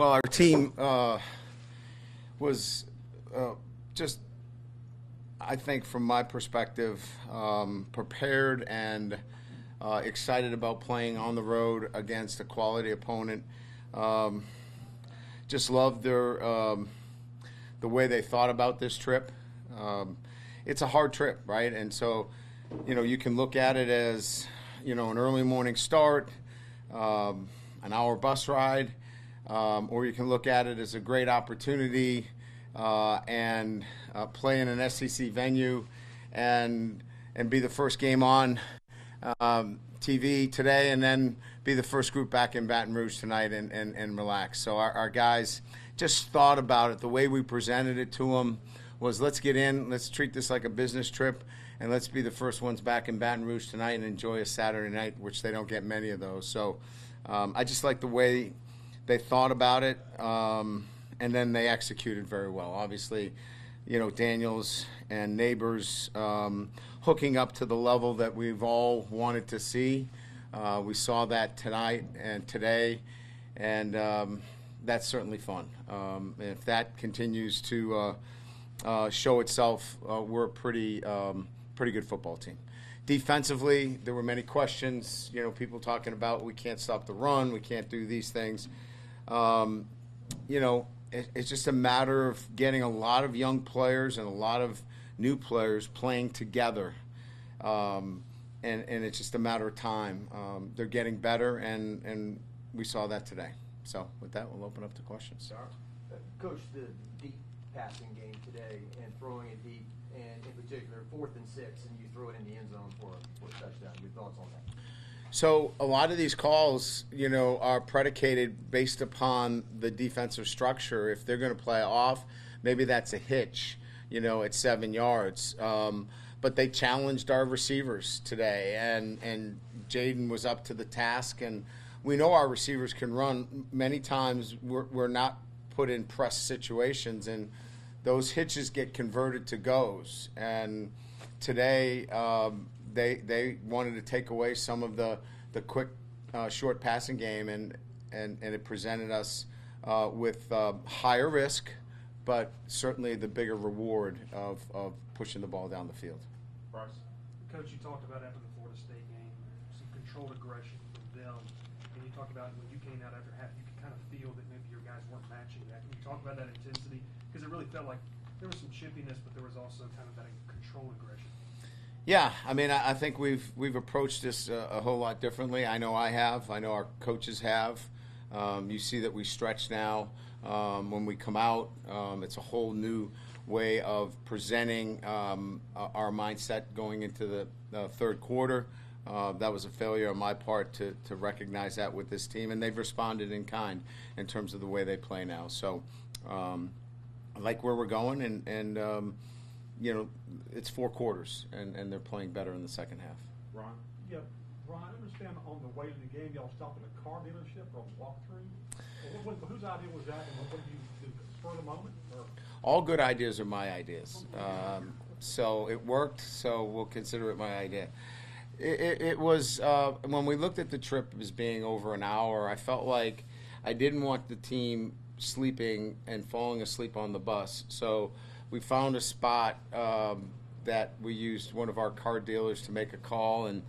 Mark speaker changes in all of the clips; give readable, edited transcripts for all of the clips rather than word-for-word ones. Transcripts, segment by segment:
Speaker 1: Well, our team was just, I think, from my perspective, prepared and excited about playing on the road against a quality opponent. Just loved the way they thought about this trip. It's a hard trip, right? And so, you can look at it as, an early morning start, an hour bus ride, or you can look at it as a great opportunity and play in an SEC venue and be the first game on TV today, and then be the first group back in Baton Rouge tonight and relax. So our guys just thought about it. The way we presented it to them was, let's get in, let's treat this like a business trip, and let's be the first ones back in Baton Rouge tonight and enjoy a Saturday night, which they don't get many of those. So I just like the way they thought about it, and then they executed very well. Obviously, Daniels and Neighbors hooking up to the level that we've all wanted to see. We saw that tonight and today, and that's certainly fun. If that continues to show itself, we're a pretty good football team. Defensively, there were many questions. People talking about we can't stop the run, we can't do these things. It's just a matter of getting a lot of young players and a lot of new players playing together, and it's just a matter of time. They're getting better, and we saw that today. So with that, we'll open up to questions.
Speaker 2: Coach, the deep passing game today and throwing it deep, and in particular 4th and 6, and you throw it in the end zone for a touchdown. Your thoughts on that?
Speaker 1: So a lot of these calls, are predicated based upon the defensive structure. If they're going to play off, maybe that's a hitch, at 7 yards. But they challenged our receivers today, and Jaden was up to the task. And we know our receivers can run. Many times we're not put in press situations, and those hitches get converted to goes. And today, they wanted to take away some of the quick, short passing game, and it presented us with higher risk, but certainly the bigger reward of pushing the ball down the field.
Speaker 3: Bryce? Coach, you talked about after the Florida State game, some controlled aggression from them, and you talked about when you came out after half, you could kind of feel that maybe your guys weren't matching that. Can you talk about that intensity? Because it really felt like there was some chippiness, but there was also kind of that controlled aggression.
Speaker 1: Yeah, I think we've approached this a whole lot differently. I know I have. I know our coaches have. You see that we stretch now. When we come out, it's a whole new way of presenting our mindset going into the third quarter. That was a failure on my part to recognize that with this team, and they've responded in kind in terms of the way they play now. So I like where we're going, and it's 4 quarters, and they're playing better in the second half.
Speaker 4: Ron? Yeah, Ron, I understand on the way to the game, y'all stopped at a car dealership or a walkthrough. Whose idea was that, and what did you do? Spur of the moment? Or?
Speaker 1: All good ideas are my ideas. So it worked, so we'll consider it my idea. It was, when we looked at the trip as being over an hour, I felt like I didn't want the team sleeping and falling asleep on the bus. So we found a spot that we used one of our car dealers to make a call, and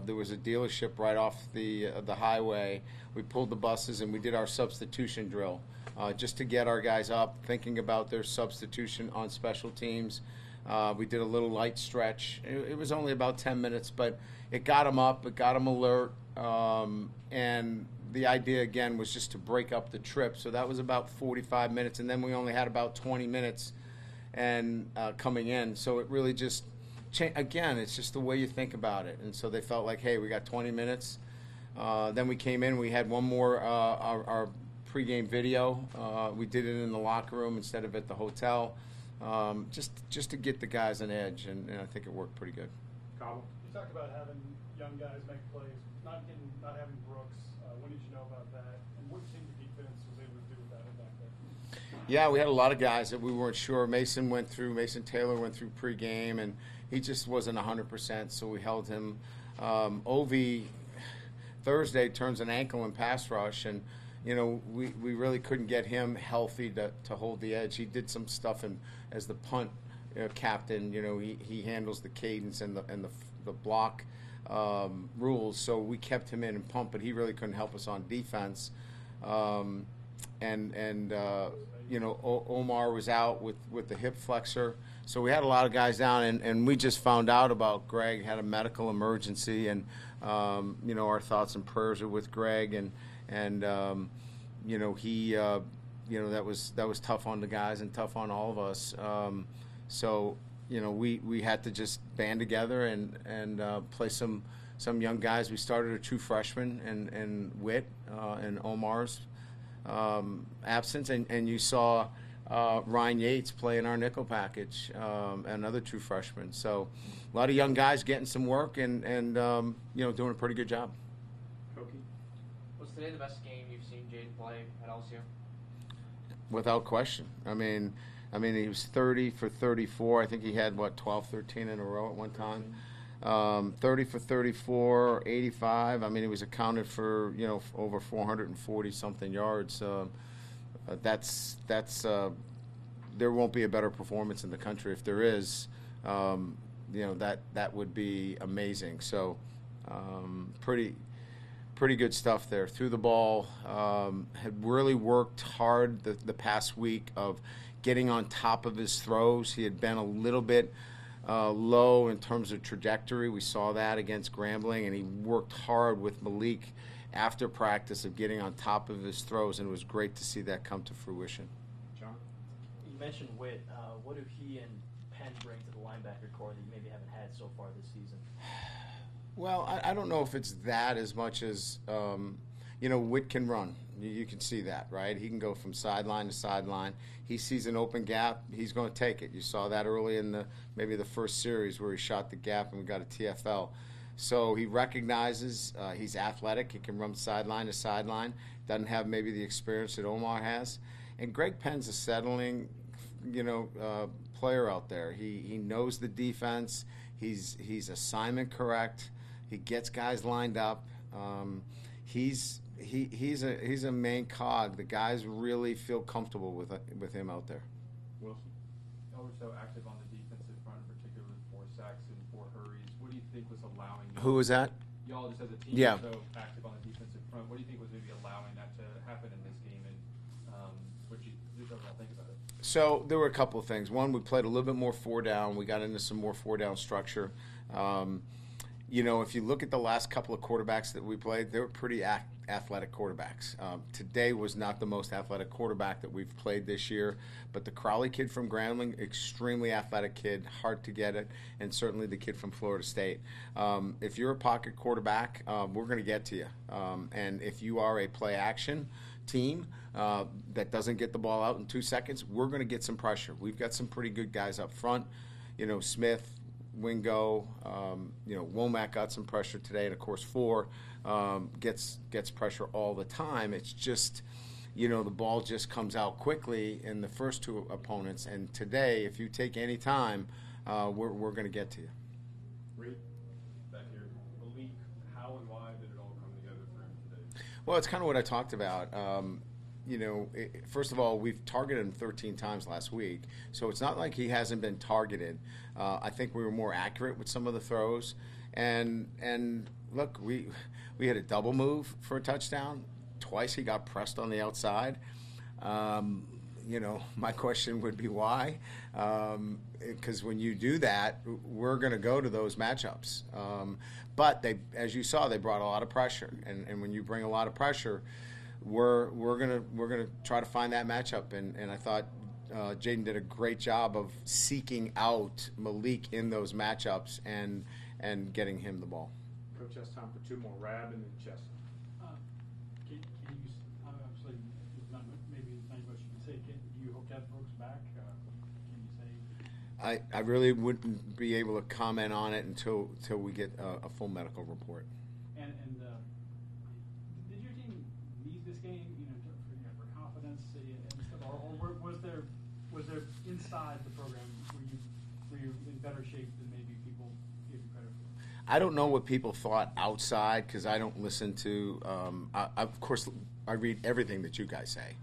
Speaker 1: there was a dealership right off the highway. We pulled the buses and we did our substitution drill just to get our guys up, thinking about their substitution on special teams. We did a little light stretch. It was only about 10 minutes, but it got them up, it got them alert, and the idea, again, was just to break up the trip. So that was about 45 minutes, and then we only had about 20 minutes and coming in. So it really just again, it's just the way you think about it. And so they felt like, hey, we got 20 minutes. Then we came in. We had one more our pregame video. We did it in the locker room instead of at the hotel, just to get the guys an edge, and I think it worked pretty good.
Speaker 4: Cobble?
Speaker 5: You talked about having young guys make plays, not having Brooks. When did you know about that? And what team the defense was able to do with that back there?
Speaker 1: Yeah, we had a lot of guys that we weren't sure. Mason Taylor went through pregame, and he just wasn't 100%, so we held him. Ovi Thursday turns an ankle in pass rush, and we really couldn't get him healthy to hold the edge. He did some stuff as the punt captain. He handles the cadence and the block rules. So we kept him in and punt, but he really couldn't help us on defense. Omar was out with the hip flexor. So we had a lot of guys down, and we just found out about Greg had a medical emergency, and our thoughts and prayers are with Greg, and he that was tough on the guys and tough on all of us. So we had to just band together and play some young guys. We started a true freshman and Witt and Omar's absence, and you saw Ryan Yates play in our nickel package, another true freshman. So a lot of young guys getting some work and doing a pretty good job.
Speaker 6: Was today the best game you've seen Jaden play at LSU?
Speaker 1: Without question. I mean, he was 30 for 34. I think he had, 12, 13 in a row at one time. 30 for 34, 85. I mean, he was accounted for, over 440-something yards. That's there won't be a better performance in the country. If there is, that would be amazing. So pretty good stuff there. Threw the ball, had really worked hard the past week of getting on top of his throws. He had been a little bit low in terms of trajectory. We saw that against Grambling, and he worked hard with Malik after practice of getting on top of his throws, and it was great to see that come to fruition.
Speaker 7: John? You mentioned Witt. What do he and Penn bring to the linebacker core that you maybe haven't had so far this season?
Speaker 1: Well, I don't know if it's that as much as, Witt can run. You can see that, right? He can go from sideline to sideline. He sees an open gap, he's going to take it. You saw that early in maybe the first series where he shot the gap and we got a TFL. So he recognizes he's athletic. He can run sideline to sideline. Doesn't have maybe the experience that Omar has. And Greg Penn's a settling, player out there. He knows the defense. He's assignment correct. He gets guys lined up. He's a main cog. The guys really feel comfortable with him out there.
Speaker 8: Wilson, y'all were so active on the defensive front, in particular with 4 sacks and 4 hurries. What do you think was allowing?
Speaker 1: Who was that?
Speaker 8: Y'all just as a team
Speaker 1: Yeah.
Speaker 8: were so active on the defensive front. What do you think was maybe allowing that to happen in this game? And what do you overall think about it?
Speaker 1: So there were a couple of things. One, we played a little bit more 4 down. We got into some more 4 down structure. If you look at the last couple of quarterbacks that we played, they were pretty athletic quarterbacks. Today was not the most athletic quarterback that we've played this year, but the Crowley kid from Grambling, extremely athletic kid, hard to get it, and certainly the kid from Florida State. If you're a pocket quarterback, we're going to get to you. And if you are a play action team that doesn't get the ball out in 2 seconds, we're going to get some pressure. We've got some pretty good guys up front. Smith, Wingo, Womack got some pressure today, and of course 4 gets pressure all the time. It's just, the ball just comes out quickly in the first 2 opponents. And today, if you take any time, we're going to get to you.
Speaker 8: Reed, back here, Malik, how and why did it all come together for him today?
Speaker 1: Well, it's kind of what I talked about. First of all, we've targeted him 13 times last week, so it's not like he hasn't been targeted. I think we were more accurate with some of the throws, and look, we had a double move for a touchdown. Twice he got pressed on the outside. My question would be why? Because when you do that, we're going to go to those matchups. But as you saw, they brought a lot of pressure, and when you bring a lot of pressure, we're gonna try to find that matchup, and I thought Jaden did a great job of seeking out Malik in those matchups and getting him the ball.
Speaker 4: Coach has time for 2 more. Rab and then Chester.
Speaker 5: Can you, obviously, not maybe not much you can say. Can you hope that Brooks back? Can you say?
Speaker 1: I really wouldn't be able to comment on it until we get a full medical report.
Speaker 5: And did your team need this game, for confidence and stuff, or was there inside the program were you in better shape than maybe people give you credit for?
Speaker 1: I don't know what people thought outside because I don't listen to. Of course, I read everything that you guys say,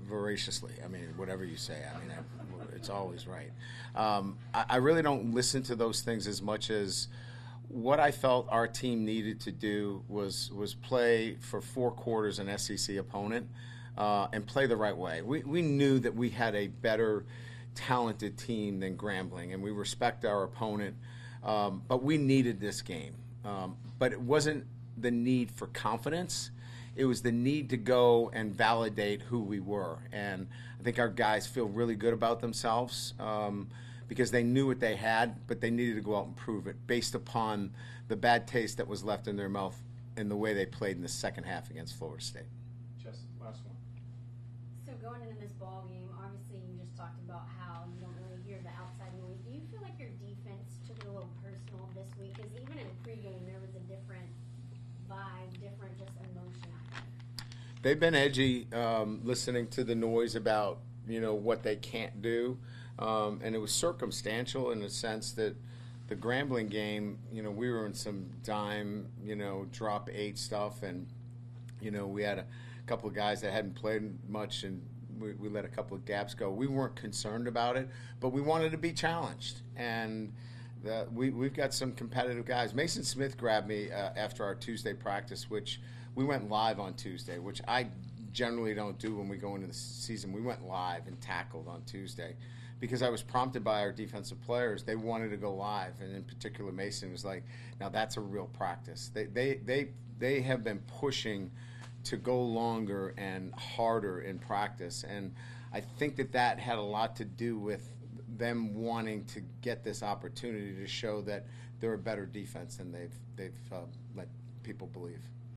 Speaker 1: voraciously. I mean, whatever you say, I mean, it's always right. I really don't listen to those things as much as what I felt our team needed to do was play for 4 quarters an SEC opponent and play the right way. We knew that we had a better talented team than Grambling, and we respect our opponent. But we needed this game. But it wasn't the need for confidence. It was the need to go and validate who we were. And I think our guys feel really good about themselves because they knew what they had, but they needed to go out and prove it based upon the bad taste that was left in their mouth in the way they played in the second half against Florida State.
Speaker 8: Just last one.
Speaker 9: So going into this ball game, obviously you just talked about how you don't really hear the outside noise. Do you feel like your defense took it a little personal this week? Because even in pregame, there was a different vibe, different just emotion out there.
Speaker 1: They've been edgy, listening to the noise about what they can't do, and it was circumstantial in the sense that the Grambling game, we were in some dime, drop 8 stuff, and we had a couple of guys that hadn't played much, and we let a couple of gaps go. We weren't concerned about it, but we wanted to be challenged, and we've got some competitive guys. Mason Smith grabbed me after our Tuesday practice, which we went live on Tuesday, which I generally don't do when we go into the season. We went live and tackled on Tuesday because I was prompted by our defensive players. They wanted to go live, and in particular Mason was like, now that's a real practice. They have been pushing to go longer and harder in practice, and I think that had a lot to do with them wanting to get this opportunity to show that they're a better defense than they've let people believe.